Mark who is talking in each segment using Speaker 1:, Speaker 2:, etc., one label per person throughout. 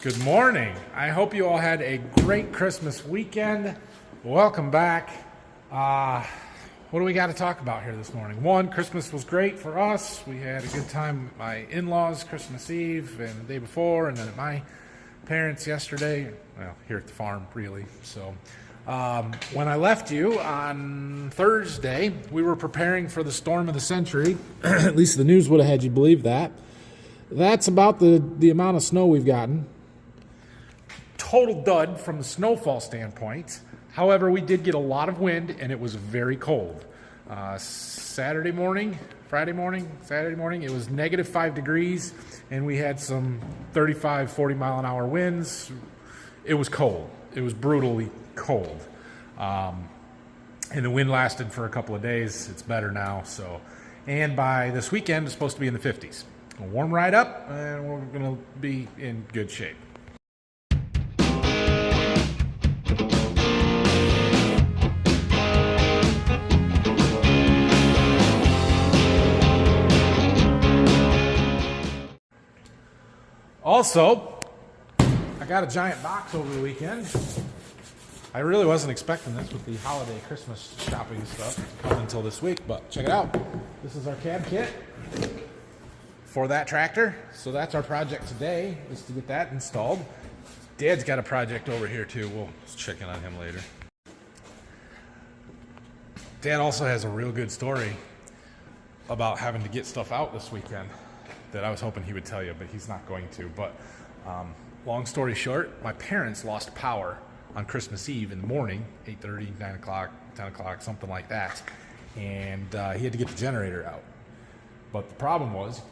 Speaker 1: Good morning. I hope you all had a great Christmas weekend. Welcome back. What do we got to talk about here this morning? One, Christmas was great for us. We had a good time with my in-laws Christmas Eve and the day before, and then at my parents yesterday. Well, here at the farm, really. So when I left you on Thursday, we were preparing for the storm of the century. At least the news would have had you believe that. That's about the amount of snow we've gotten. Total dud from the snowfall standpoint. However, we did get a lot of wind, and it was very cold. Saturday morning, it was negative 5 degrees, and we had some 35, 40 mile an hour winds. It was cold. It was brutally cold. And the wind lasted for a couple of days. It's better now. And by this weekend, it's supposed to be in the 50s. We'll warm right up, and we're going to be in good shape. Also, I got a giant box over the weekend. I really wasn't expecting this with the holiday Christmas shopping stuff to come until this week, but check it out. This is our cab kit for that tractor. So that's our project today, is to get that installed. Dad's got a project over here too. We'll check in on him later. Dad also has a real good story about having to get stuff out this weekend that I was hoping he would tell you, but he's not going to. But long story short, my parents lost power on Christmas Eve in the morning, 8:30, 9 o'clock, 10 o'clock, something like that. And he had to get the generator out. But the problem was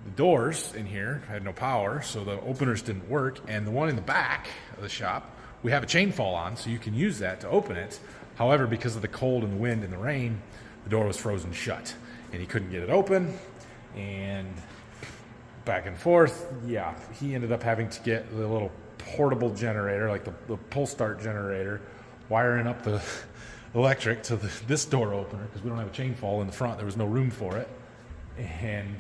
Speaker 1: the doors in here had no power, so the openers didn't work. And the one in the back of the shop, we have a chain fall on, so you can use that to open it. However, because of the cold and the wind and the rain, the door was frozen shut, and he couldn't get it open. And back and forth, yeah, he ended up having to get the little portable generator, like the pull start generator, wiring up the electric to this door opener, because we don't have a chain fall in the front. There was no room for it. And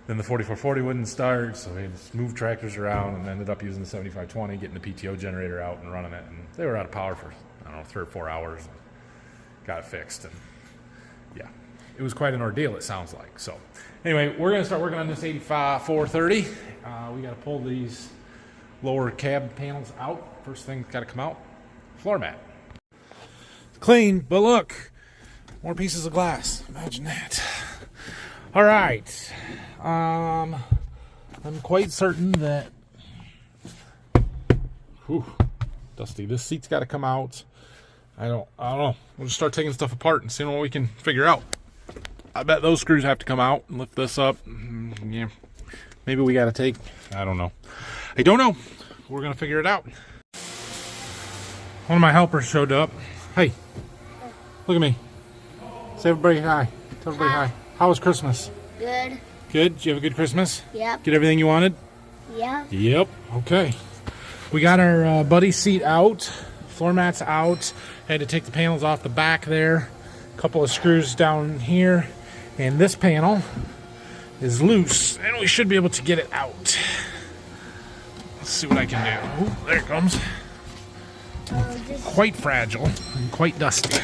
Speaker 1: then the 4440 wouldn't start, so we had to move tractors around and ended up using the 7520, getting the PTO generator out and running it. And they were out of power for, I don't know, 3 or 4 hours. And got it fixed. And yeah, it was quite an ordeal, it sounds like. So anyway, we're going to start working on this 8430. We got to pull these lower cab panels out. First thing's got to come out, floor mat. It's clean, but look, more pieces of glass. Imagine that. All right. I'm quite certain that, Dusty, this seat's got to come out. I don't know. We'll just start taking stuff apart and seeing what we can figure out. I bet those screws have to come out and lift this up. Yeah, maybe we got to take, I don't know. We're going to figure it out. One of my helpers showed up. Hey, look at me. Say everybody hi. Tell everybody hi. How was Christmas?
Speaker 2: Good.
Speaker 1: Good? Did you have a good Christmas?
Speaker 2: Yep.
Speaker 1: Get everything you wanted?
Speaker 2: Yep.
Speaker 1: Yep. Okay. We got our buddy seat out. Floor mats out. Had to take the panels off the back there. A couple of screws down here. And this panel is loose. And we should be able to get it out. Let's see what I can do. Ooh, there it comes. Quite fragile and quite dusty.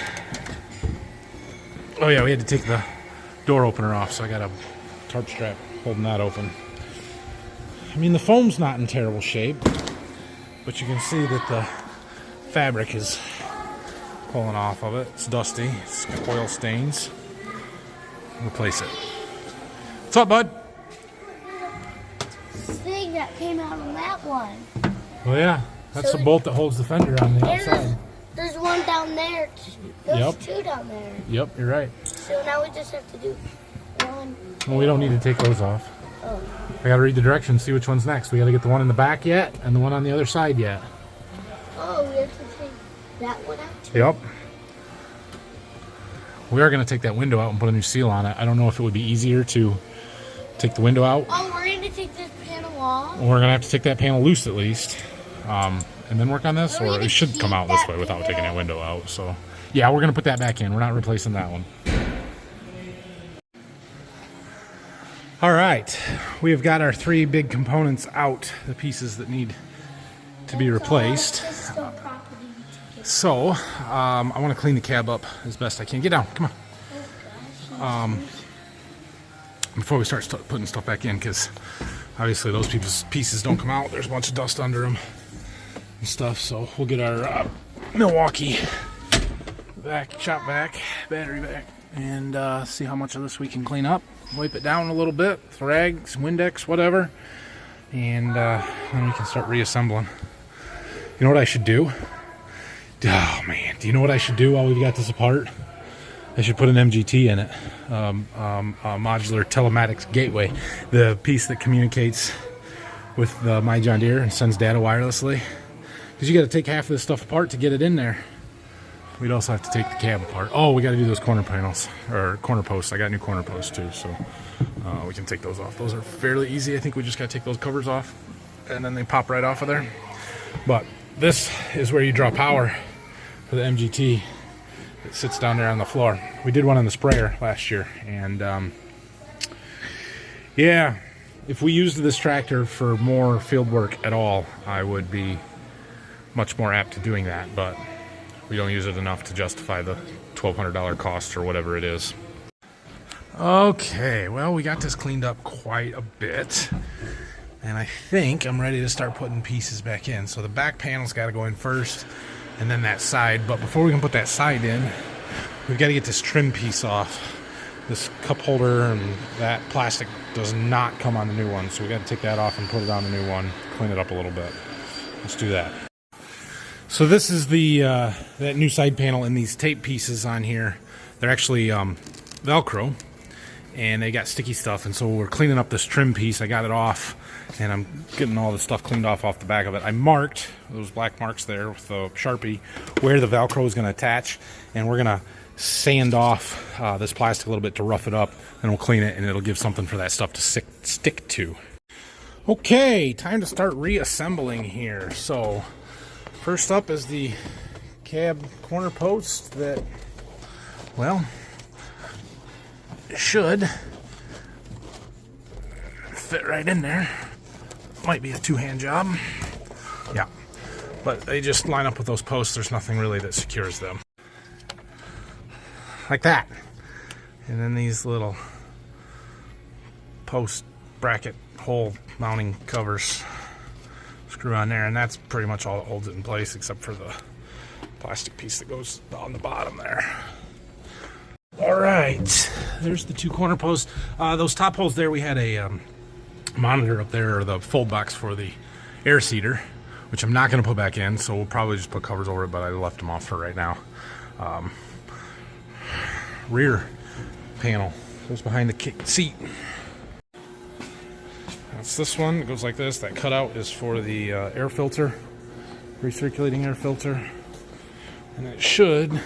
Speaker 1: Oh yeah, we had to take the door opener off, so I got a tarp strap holding that open. I mean, the foam's not in terrible shape, but you can see that the fabric is pulling off of it. It's dusty. It's got oil stains. Replace it. What's up, bud?
Speaker 2: This thing that came out on that one.
Speaker 1: Oh yeah, that's the bolt that holds the fender on the outside.
Speaker 2: There's one down there. There's 2 down there.
Speaker 1: Yep, you're right.
Speaker 2: So now we just have to do one.
Speaker 1: Well, we don't need to take those off.
Speaker 2: Oh.
Speaker 1: I gotta read the directions, see which one's next. We gotta get the one in the back yet, and the one on the other side yet.
Speaker 2: Oh, we have to take that one out too?
Speaker 1: Yep. We are gonna take that window out and put a new seal on it. I don't know if it would be easier to take the window out.
Speaker 2: Oh, we're gonna take this panel off?
Speaker 1: We're gonna have to take that panel loose at least. And then work on this, or it should come out this way without taking that window out. So yeah, we're gonna put that back in. We're not replacing that one. All right, we have got our 3 big components out, the pieces that need to be replaced. So, I want to clean the cab up as best I can. Get down, come on. Before we start putting stuff back in, because obviously those pieces don't come out. There's a bunch of dust under them and stuff. So we'll get our Milwaukee shop vac, battery vac, and see how much of this we can clean up. Wipe it down a little bit with rags, Windex, whatever, and then we can start reassembling. You know what I should do? Oh man, do you know what I should do while we've got this apart? I should put an MGT in it, a modular telematics gateway, the piece that communicates with my John Deere and sends data wirelessly. Because you got to take half of this stuff apart to get it in there. We'd also have to take the cab apart. Oh, we got to do those corner panels, or corner posts. I got new corner posts too, so we can take those off. Those are fairly easy. I think we just got to take those covers off, and then they pop right off of there. But this is where you draw power for the MGT. It sits down there on the floor. We did one on the sprayer last year, and yeah, if we used this tractor for more field work at all, I would be much more apt to doing that, but we don't use it enough to justify the $1,200 cost or whatever it is. Okay, well, we got this cleaned up quite a bit, and I think I'm ready to start putting pieces back in. So the back panel's got to go in first, and then that side. But before we can put that side in, we've got to get this trim piece off. This cup holder and that plastic does not come on the new one, so we got to take that off and put it on the new one, clean it up a little bit. Let's do that. So this is the that new side panel, and these tape pieces on here. They're actually Velcro, and they got sticky stuff, and so we're cleaning up this trim piece. I got it off, and I'm getting all the stuff cleaned off the back of it. I marked those black marks there with the Sharpie where the Velcro is going to attach, and we're going to sand off this plastic a little bit to rough it up, and we'll clean it, and it'll give something for that stuff to stick to. Okay, time to start reassembling here. So first up is the cab corner post that, well, should fit right in there. Might be a two-hand job. Yeah, but they just line up with those posts. There's nothing really that secures them. Like that. And then these little post bracket hole mounting covers screw on there, and that's pretty much all that holds it in place, except for the plastic piece that goes on the bottom there. All right, there's the two corner posts. Those top holes there, we had a monitor up there, or the fold box for the air seeder, which I'm not going to put back in, so we'll probably just put covers over it, but I left them off for right now. Rear panel goes behind the seat. That's this one. It goes like this. That cutout is for the air filter, recirculating air filter, and it should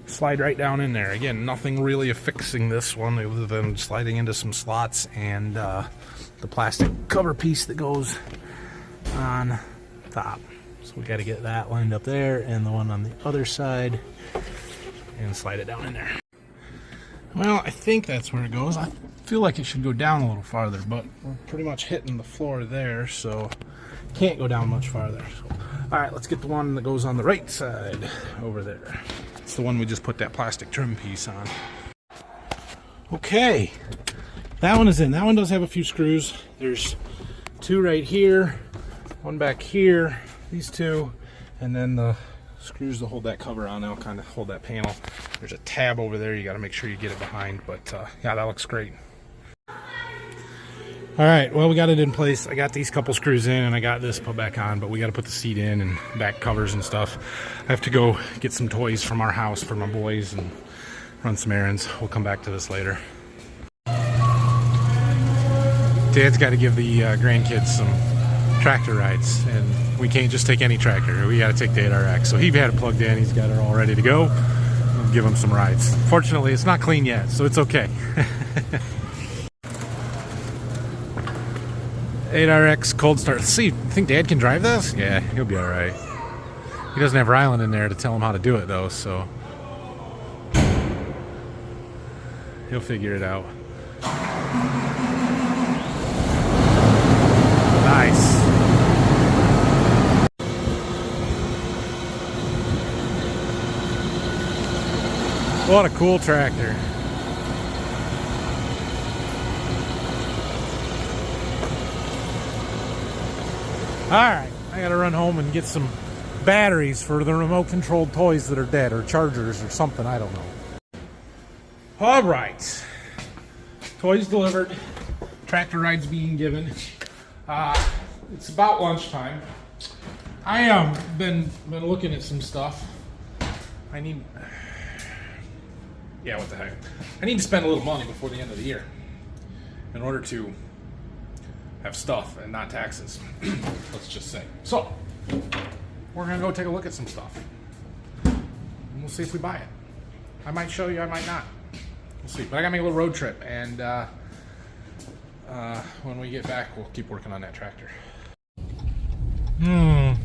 Speaker 1: slide right down in there. Again, nothing really affixing this one other than sliding into some slots and the plastic cover piece that goes on top. So we got to get that lined up there, and the one on the other side, and slide it down in there. Well, I think that's where it goes. I feel like it should go down a little farther, but we're pretty much hitting the floor there, so can't go down much farther. So, all right, let's get the one that goes on the right side over there. It's the one we just put that plastic trim piece on. Okay, that one is in. That one does have a few screws. There's two right here, one back here, these two, and then the screws to hold that cover on. That'll kind of hold that panel. There's a tab over there. You got to make sure you get it behind, but yeah, that looks great. All right, well, we got it in place. I got these couple screws in, and I got this put back on, but we got to put the seat in and back covers and stuff. I have to go get some toys from our house for my boys and run some errands. We'll come back to this later. Dad's got to give the grandkids some tractor rides, and we can't just take any tractor. We got to take the 8RX. So he had it plugged in. He's got it all ready to go. We'll give him some rides. Fortunately, it's not clean yet, so it's okay. 8RX cold start. Let's see, you think Dad can drive this? Yeah, he'll be all right. He doesn't have Rylan in there to tell him how to do it, though, so he'll figure it out. What a cool tractor. Alright, I gotta run home and get some batteries for the remote controlled toys that are dead, or chargers or something, I don't know. Alright. Toys delivered. Tractor rides being given. It's about lunchtime. I been looking at some stuff. I need what the heck. I need to spend a little money before the end of the year in order to have stuff and not taxes. Let's just say. So, we're gonna go take a look at some stuff. And we'll see if we buy it. I might show you, I might not. We'll see. But I gotta make a little road trip, and when we get back, we'll keep working on that tractor. It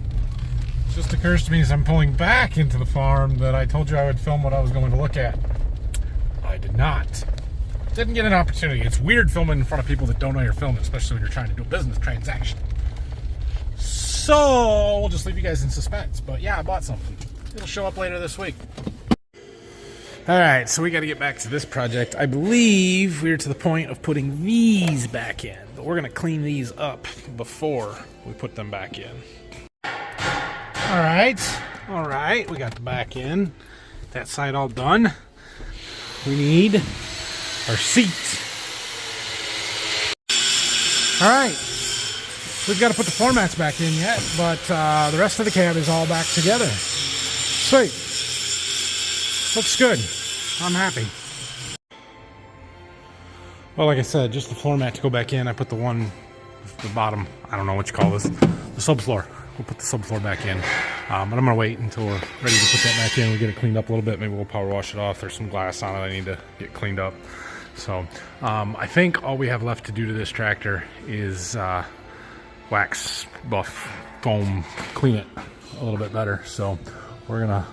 Speaker 1: just occurs to me as I'm pulling back into the farm that I told you I would film what I was going to look at. I did not. Didn't get an opportunity. It's weird filming in front of people that don't know you're filming, especially when you're trying to do a business transaction. So, we'll just leave you guys in suspense. But yeah, I bought something. It'll show up later this week. Alright, so we got to get back to this project. I believe we're to the point of putting these back in. But we're going to clean these up before we put them back in. Alright, we got the back in. That side all done. We need our seat. Alright, we've got to put the floor mats back in yet, but the rest of the cab is all back together. Sweet. Looks good. I'm happy. Well, like I said, just the floor mat to go back in. I put the bottom, I don't know what you call this, the subfloor. We'll put the subfloor back in. But I'm going to wait until we're ready to put that back in. We'll get it cleaned up a little bit. Maybe we'll power wash it off. There's some glass on it I need to get cleaned up. So I think all we have left to do to this tractor is wax, buff, foam, clean it a little bit better. So we're going to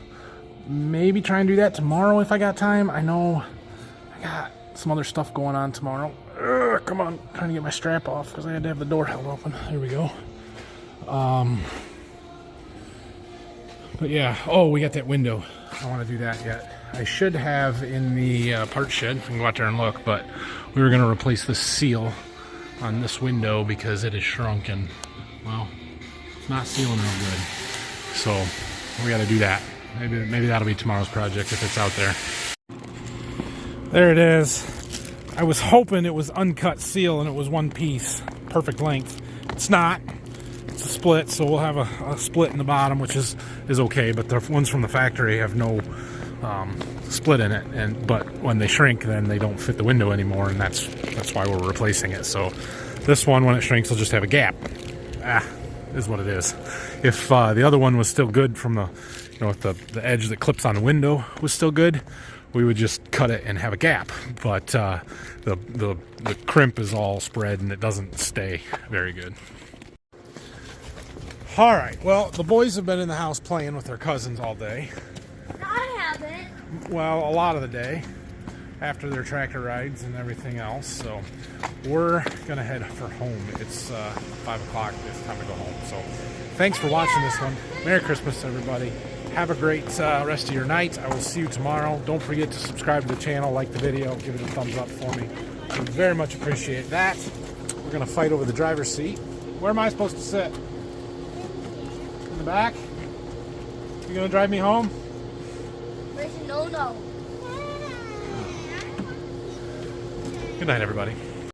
Speaker 1: maybe try and do that tomorrow if I got time. I know I got some other stuff going on tomorrow. Come on, trying to get my strap off because I had to have the door held open. There we go. But yeah, we got that window. I want to do that yet. I should have in the part shed. I can go out there and look, but we were going to replace the seal on this window because it is shrunken. Well, it's not sealing real good. So we got to do that. Maybe that'll be tomorrow's project if it's out there. There it is. I was hoping it was uncut seal and it was one piece, perfect length. It's not. It's a split, so we'll have a split in the bottom, which is okay. But the ones from the factory have no split in it, but when they shrink, then they don't fit the window anymore, and that's why we're replacing it. So this one, when it shrinks, will just have a gap. Is what it is. If the other one was still good from the, if the edge that clips on the window was still good, we would just cut it and have a gap. But the crimp is all spread and it doesn't stay very good. All right. Well, the boys have been in the house playing with their cousins all day.
Speaker 2: I haven't.
Speaker 1: Well, a lot of the day after their tractor rides and everything else. So we're gonna head for home. It's 5 o'clock. It's time to go home. So thanks for watching this one. Merry Christmas, everybody. Have a great rest of your night. I will see you tomorrow. Don't forget to subscribe to the channel, like the video, give it a thumbs up for me. I would very much appreciate that. We're gonna fight over the driver's seat. Where am I supposed to sit? In the back? You gonna drive me home?
Speaker 2: No.
Speaker 1: Good night, everybody.